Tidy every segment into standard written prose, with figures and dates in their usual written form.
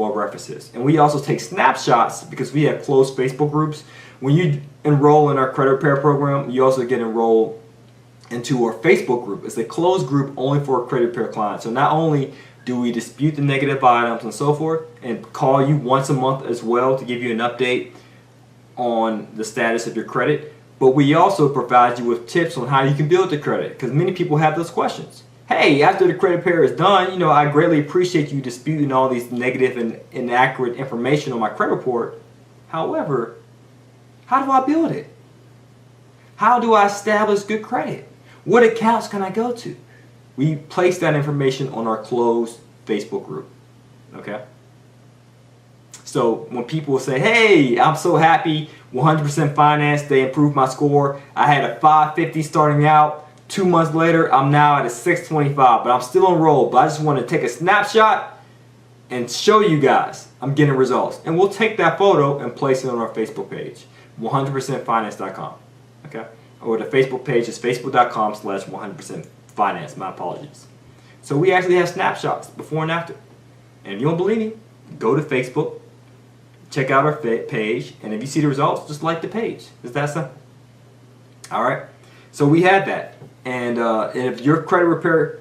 our references. And we also take snapshots because we have closed Facebook groups. When you enroll in our credit repair program, you also get enrolled into our Facebook group. It's a closed group only for credit repair clients. So not only do we dispute the negative items and so forth and call you once a month as well to give you an update on the status of your credit, but we also provide you with tips on how you can build the credit, because many people have those questions. Hey, after the credit repair is done, I greatly appreciate you disputing all these negative and inaccurate information on my credit report. However, how do I build it? How do I establish good credit? What accounts can I go to? We place that information on our closed Facebook group. Okay? So when people say, hey, I'm so happy, 100% finance, they improved my score. I had a 550 starting out. 2 months later, I'm now at a 625, but I'm still enrolled. But I just want to take a snapshot and show you guys I'm getting results. And we'll take that photo and place it on our Facebook page, 100percentfinance.com. Okay? Or the Facebook page is facebook.com/100percentfinance. My apologies. So we actually have snapshots before and after. And if you don't believe me, go to Facebook, check out our page, and if you see the results, just like the page. It's that simple. All right? So we had that. And if your credit repair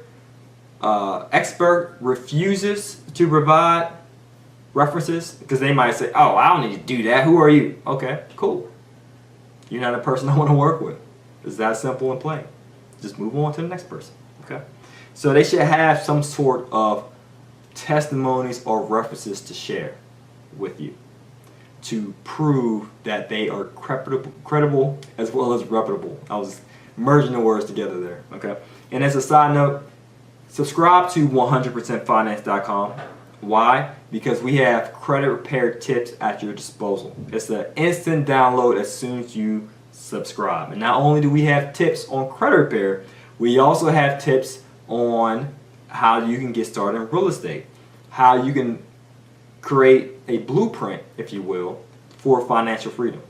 expert refuses to provide references, because they might say, oh, I don't need to do that. Who are you? Okay, cool. You're not a person I want to work with. It's that simple and plain. Just move on to the next person. Okay? So they should have some sort of testimonies or references to share with you to prove that they are credible as well as reputable. I was merging the words together there. Okay? And as a side note, subscribe to 100percentfinance.com. Why? Because we have credit repair tips at your disposal. It's an instant download as soon as you subscribe. And not only do we have tips on credit repair, we also have tips on how you can get started in real estate, how you can create a blueprint, if you will, for financial freedom.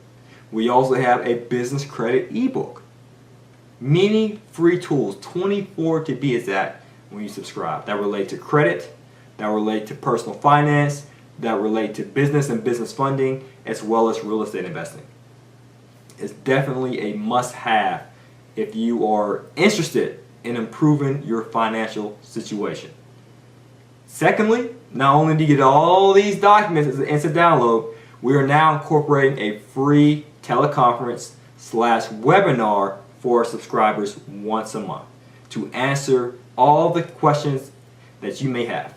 We also have a business credit ebook. Many free tools, 24 to be exact, when you subscribe, that relate to credit, that relate to personal finance, that relate to business and business funding, as well as real estate investing. It's definitely a must-have if you are interested in improving your financial situation. Secondly, not only do you get all these documents as an instant download, we are now incorporating a free teleconference/webinar for our subscribers once a month to answer all the questions that you may have.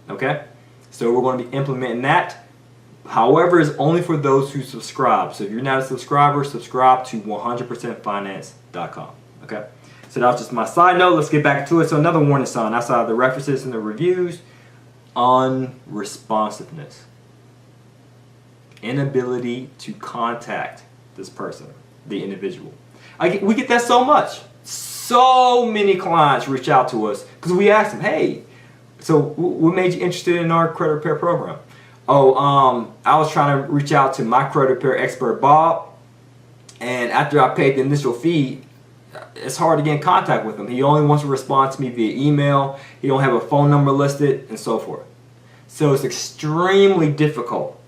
Okay? So we're going to be implementing that. However, it's only for those who subscribe. So if you're not a subscriber, subscribe to 100percentfinance.com. Okay? So that was just my side note. Let's get back to it. So another warning sign outside of the references and the reviews: unresponsiveness. Inability to contact this person, the individual. We get that so much. So many clients reach out to us because we ask them, hey, so what made you interested in our credit repair program? Oh, I was trying to reach out to my credit repair expert, Bob, and after I paid the initial fee, it's hard to get in contact with him. He only wants to respond to me via email. He don't have a phone number listed, and so forth. So it's extremely difficult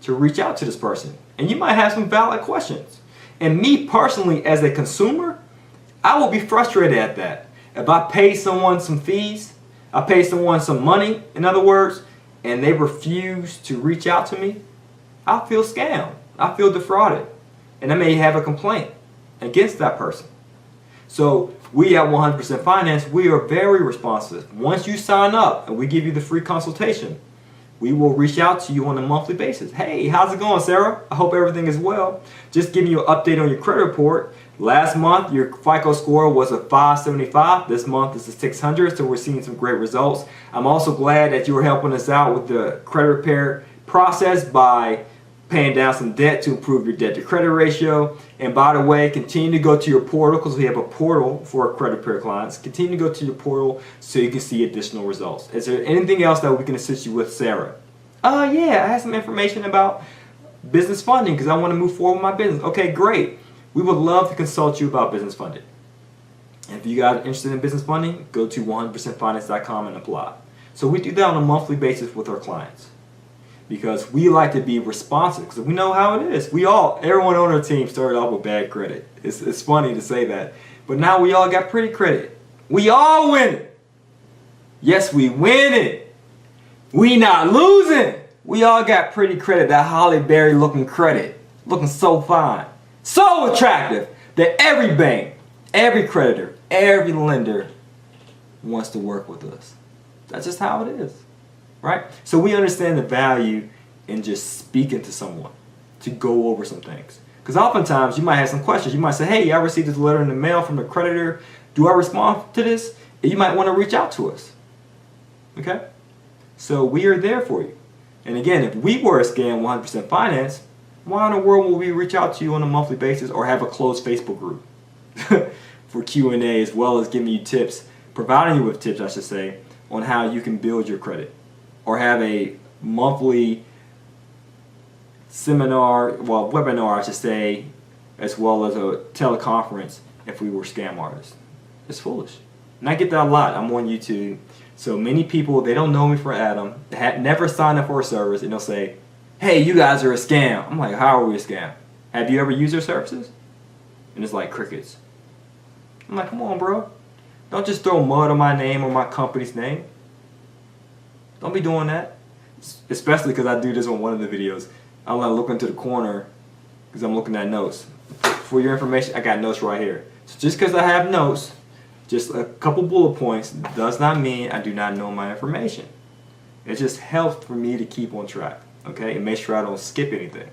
to reach out to this person. And you might have some valid questions. And me personally, as a consumer, I will be frustrated at that. If I pay someone some fees, I pay someone some money, in other words, and they refuse to reach out to me, I feel scammed. I feel defrauded. And I may have a complaint against that person. So we at 100% Finance, we are very responsive. Once you sign up and we give you the free consultation, we will reach out to you on a monthly basis. Hey, how's it going, Sarah? I hope everything is well. Just giving you an update on your credit report. Last month, your FICO score was a 575. This month it's a 600, so we're seeing some great results. I'm also glad that you were helping us out with the credit repair process by paying down some debt to improve your debt to credit ratio. And by the way, continue to go to your portal, because we have a portal for our credit repair clients. Continue to go to your portal so you can see additional results. Is there anything else that we can assist you with, Sarah? Yeah, I have some information about business funding because I want to move forward with my business. Okay, great. We would love to consult you about business funding. And if you guys are interested in business funding, go to 100percentfinance.com and apply. So we do that on a monthly basis with our clients. because we like to be responsive, because we know how it is. Everyone on our team started off with bad credit. It's funny to say that, but now we all got pretty credit. We all winning. Yes, we winning. We not losing. We all got pretty credit, that Holly Berry looking credit. Looking so fine. So attractive that every bank, every creditor, every lender wants to work with us. That's just how it is, right? So we understand the value in just speaking to someone to go over some things. Because oftentimes you might have some questions. You might say, hey, I received this letter in the mail from the creditor. Do I respond to this? And you might want to reach out to us. Okay? So we are there for you. And again, if we were a scam 100% finance, why in the world will we reach out to you on a monthly basis or have a closed Facebook group for Q&A, as well as giving you tips, providing you with tips, I should say, on how you can build your credit, or have a monthly webinar, I should say, as well as a teleconference if we were scam artists. It's foolish. And I get that a lot. I'm on YouTube. So many people, they don't know me for Adam. They had never signed up for a service, and they'll say, hey, you guys are a scam. I'm like, how are we a scam? Have you ever used their services? And it's like crickets. I'm like, come on, bro. Don't just throw mud on my name or my company's name. Don't be doing that. Especially because I do this on one of the videos. I'm like looking to the corner because I'm looking at notes. For your information, I got notes right here. So just because I have notes, just a couple bullet points, does not mean I do not know my information. It just helps for me to keep on track, okay, and make sure I don't skip anything.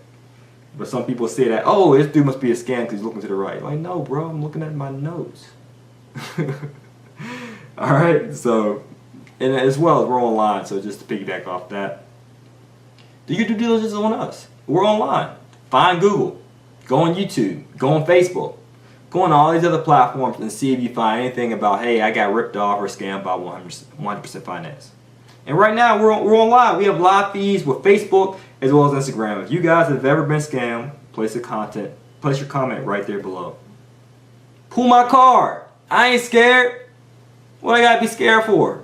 But some people say that, oh, this dude must be a scam because he's looking to the right. Like, no, bro, I'm looking at my notes. All right, so, and as well as we're online, so just to piggyback off that, do your due diligence on us. We're online. Find Google. Go on YouTube. Go on Facebook. Go on all these other platforms and see if you find anything about, hey, I got ripped off or scammed by 100% finance. And right now, we're on live. We have live feeds with Facebook as well as Instagram. If you guys have ever been scammed, place your comment right there below. Pull my card. I ain't scared. What I gotta be scared for?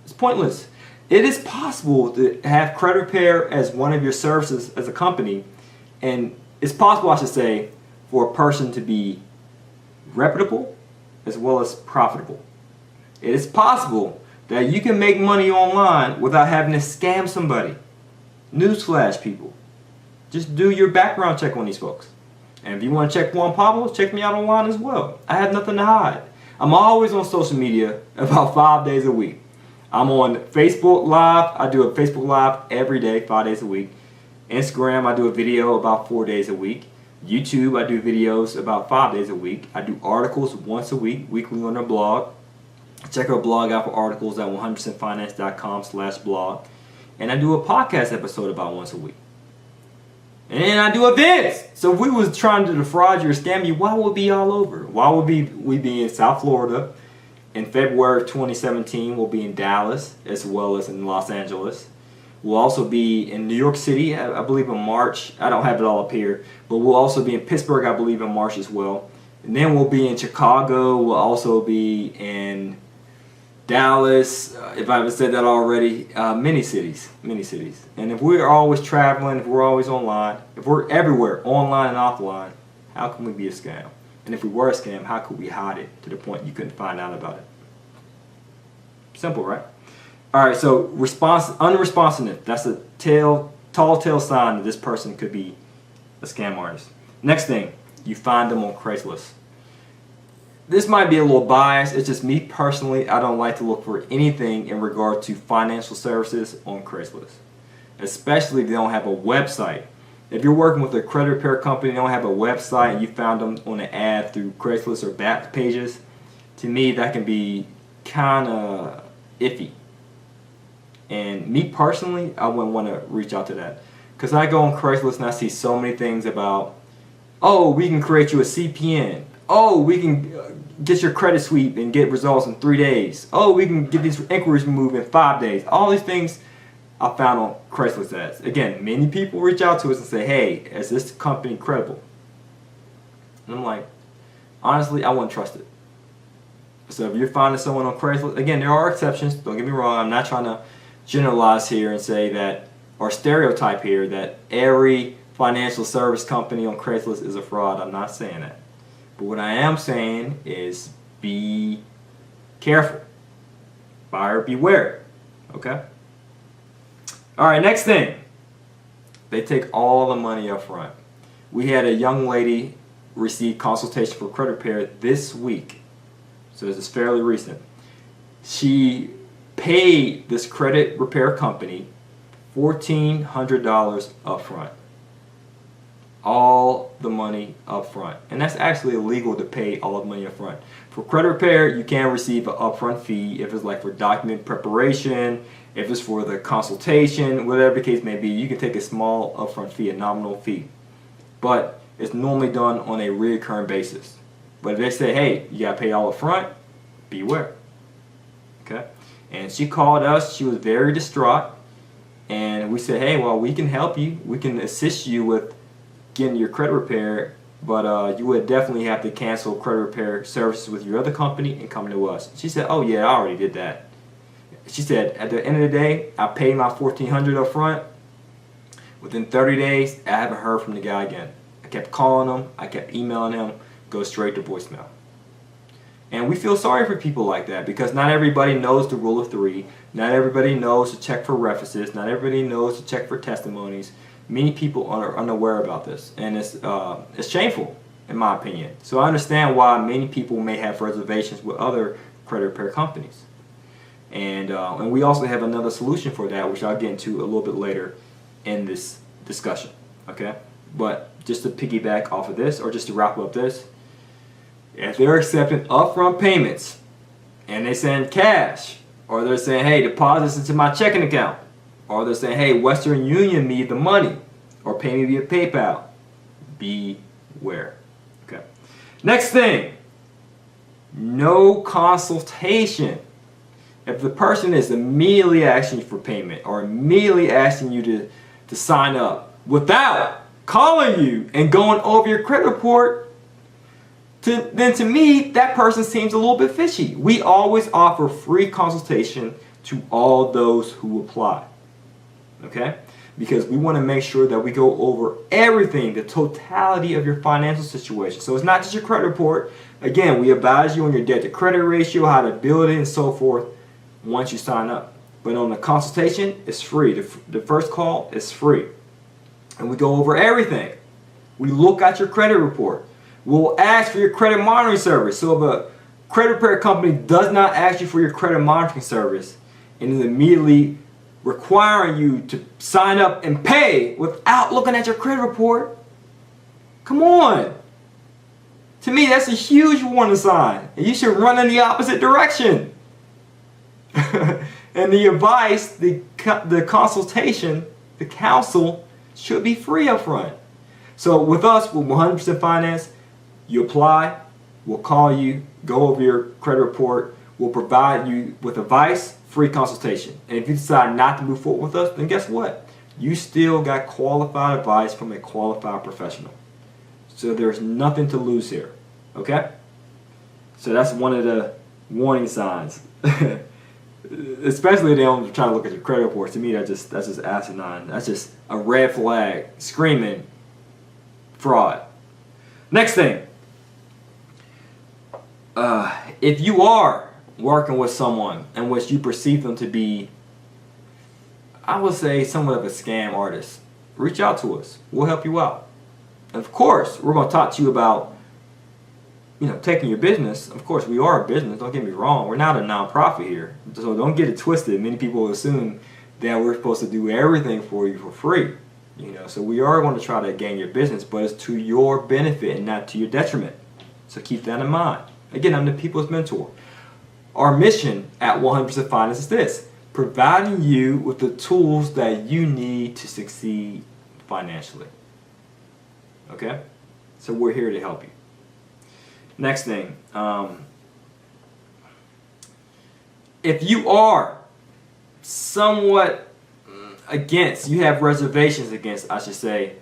It's pointless. It is possible to have credit repair as one of your services as a company, and it's possible, I should say, for a person to be reputable as well as profitable. It is possible that you can make money online without having to scam somebody. Newsflash, people. Just do your background check on these folks. And if you want to check Juan Pablo, check me out online as well. I have nothing to hide. I'm always on social media about 5 days a week. I'm on Facebook Live. I do a Facebook Live every day, 5 days a week. Instagram, I do a video about 4 days a week. YouTube, I do videos about 5 days a week. I do articles once a week, weekly on our blog. Check our blog out for articles at 100%finance.com/blog. And I do a podcast episode about once a week. And I do events. So if we was trying to defraud you or scam you, why would we be all over? Why would we be in South Florida? In February 2017, we'll be in Dallas as well as in Los Angeles. We'll also be in New York City, I believe in March. I don't have it all up here. But we'll also be in Pittsburgh, I believe in March as well. And then we'll be in Chicago. We'll also be in Dallas, if I haven't said that already, many cities. And if we're always traveling, if we're always online, if we're everywhere, online and offline, how can we be a scam? And if we were a scam, how could we hide it to the point you couldn't find out about it? Simple, right? All right, so unresponsiveness. That's a tall tale sign that this person could be a scam artist. Next thing, you find them on Craigslist. This might be a little biased. It's just me personally. I don't like to look for anything in regard to financial services on Craigslist, especially if they don't have a website. If you're working with a credit repair company, they don't have a website, and you found them on an ad through Craigslist or back pages, to me that can be kind of iffy. And me personally, I wouldn't want to reach out to that, because I go on Craigslist and I see so many things about, oh, we can create you a CPN. Oh, we can get your credit sweep and get results in 3 days. Oh, we can get these inquiries removed in 5 days. All these things I found on Craigslist ads. Again, many people reach out to us and say, hey, is this company credible? And I'm like, honestly, I wouldn't trust it. So if you're finding someone on Craigslist, again, there are exceptions. Don't get me wrong. I'm not trying to generalize here and say that or stereotype here that every financial service company on Craigslist is a fraud. I'm not saying that. But what I am saying is be careful. Buyer beware. Okay? Alright, next thing. They take all the money up front. We had a young lady receive consultation for credit repair this week. So this is fairly recent. She paid this credit repair company $1,400 up front. All the money up front. And that's actually illegal to pay all the money up front. For credit repair, you can receive an upfront fee if it's like for document preparation, if it's for the consultation, whatever the case may be. You can take a small upfront fee, a nominal fee. But it's normally done on a recurring basis. But if they say, hey, you got to pay all up front, beware. Okay? And she called us. She was very distraught. And we said, hey, well, we can help you. We can assist you with getting your credit repair, but you would definitely have to cancel credit repair services with your other company and come to us. She said, oh yeah, I already did that. She said, at the end of the day, I paid my $1,400 up front. Within 30 days, I haven't heard from the guy again. I kept calling him, I kept emailing him, goes straight to voicemail. And we feel sorry for people like that because not everybody knows the rule of three. Not everybody knows to check for references. Not everybody knows to check for testimonies. Many people are unaware about this, and it's shameful, in my opinion. So I understand why many people may have reservations with other credit repair companies. And we also have another solution for that, which I'll get into a little bit later in this discussion. Okay? But just to piggyback off of this, or just to wrap up this, if they're accepting upfront payments and they send cash, or they're saying, hey, deposit this into my checking account, or they're saying, hey, Western Union me the money, or pay me via PayPal, beware. Okay. Next thing, no consultation. If the person is immediately asking you for payment or immediately asking you to sign up without calling you and going over your credit report, then to me, that person seems a little bit fishy. We always offer free consultation to all those who apply. Okay? Because we want to make sure that we go over everything, the totality of your financial situation. So it's not just your credit report. Again, we advise you on your debt to credit ratio, how to build it, and so forth once you sign up. But on the consultation, it's free. The first call is free. And we go over everything. We look at your credit report. We'll ask for your credit monitoring service. So if a credit repair company does not ask you for your credit monitoring service and is immediately requiring you to sign up and pay without looking at your credit report, come on. To me, that's a huge warning sign. And you should run in the opposite direction. And the advice, the consultation, the counsel should be free up front. So with us, with 100% Finance, you apply, we'll call you, go over your credit report, we'll provide you with advice, free consultation. And if you decide not to move forward with us, then guess what? You still got qualified advice from a qualified professional. So there's nothing to lose here. Okay? So that's one of the warning signs. Especially if they don't try to look at your credit report. To me, that's just asinine. That's just a red flag screaming fraud. Next thing. If you are working with someone in which you perceive them to be, I would say, somewhat of a scam artist, reach out to us. We'll help you out. And of course, we're going to talk to you about, taking your business. Of course, we are a business. Don't get me wrong. We're not a nonprofit here. So don't get it twisted. Many people assume that we're supposed to do everything for you for free. So we are going to try to gain your business, but it's to your benefit and not to your detriment. So keep that in mind. Again, I'm the People's Mentor. Our mission at 100% Finance is this: providing you with the tools that you need to succeed financially. Okay? So we're here to help you. Next thing, if you are somewhat against, you have reservations against, I should say,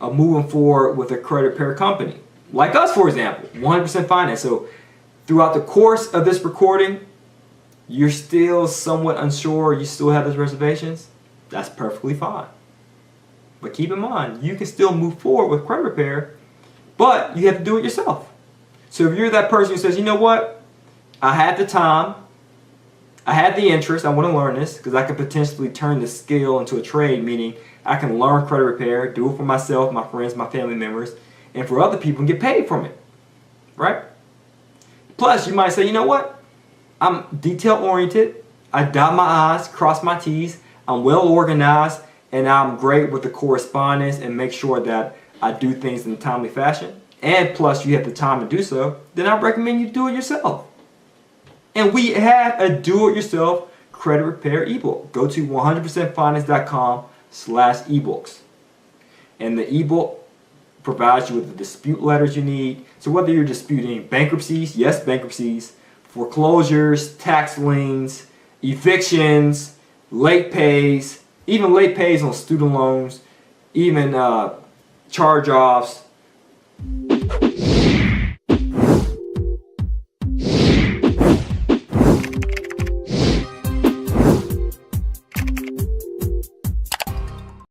moving forward with a credit repair company, like us, for example, 100% Finance. So throughout the course of this recording, you're still somewhat unsure, you still have those reservations, that's perfectly fine. But keep in mind, you can still move forward with credit repair, but you have to do it yourself. So if you're that person who says, you know what, I had the time, I had the interest, I want to learn this because I could potentially turn this skill into a trade, meaning I can learn credit repair, do it for myself, my friends, my family members, and for other people and get paid from it, right? Plus, you might say, you know what, I'm detail oriented, I dot my I's, cross my T's, I'm well organized, and I'm great with the correspondence and make sure that I do things in a timely fashion. And plus you have the time to do so, then I recommend you do it yourself. And we have a do-it-yourself credit repair ebook. Go to 100percentfinance.com/ebooks. And the ebook provides you with the dispute letters you need. So whether you're disputing bankruptcies, yes, bankruptcies, foreclosures, tax liens, evictions, late pays, even late pays on student loans, even charge-offs,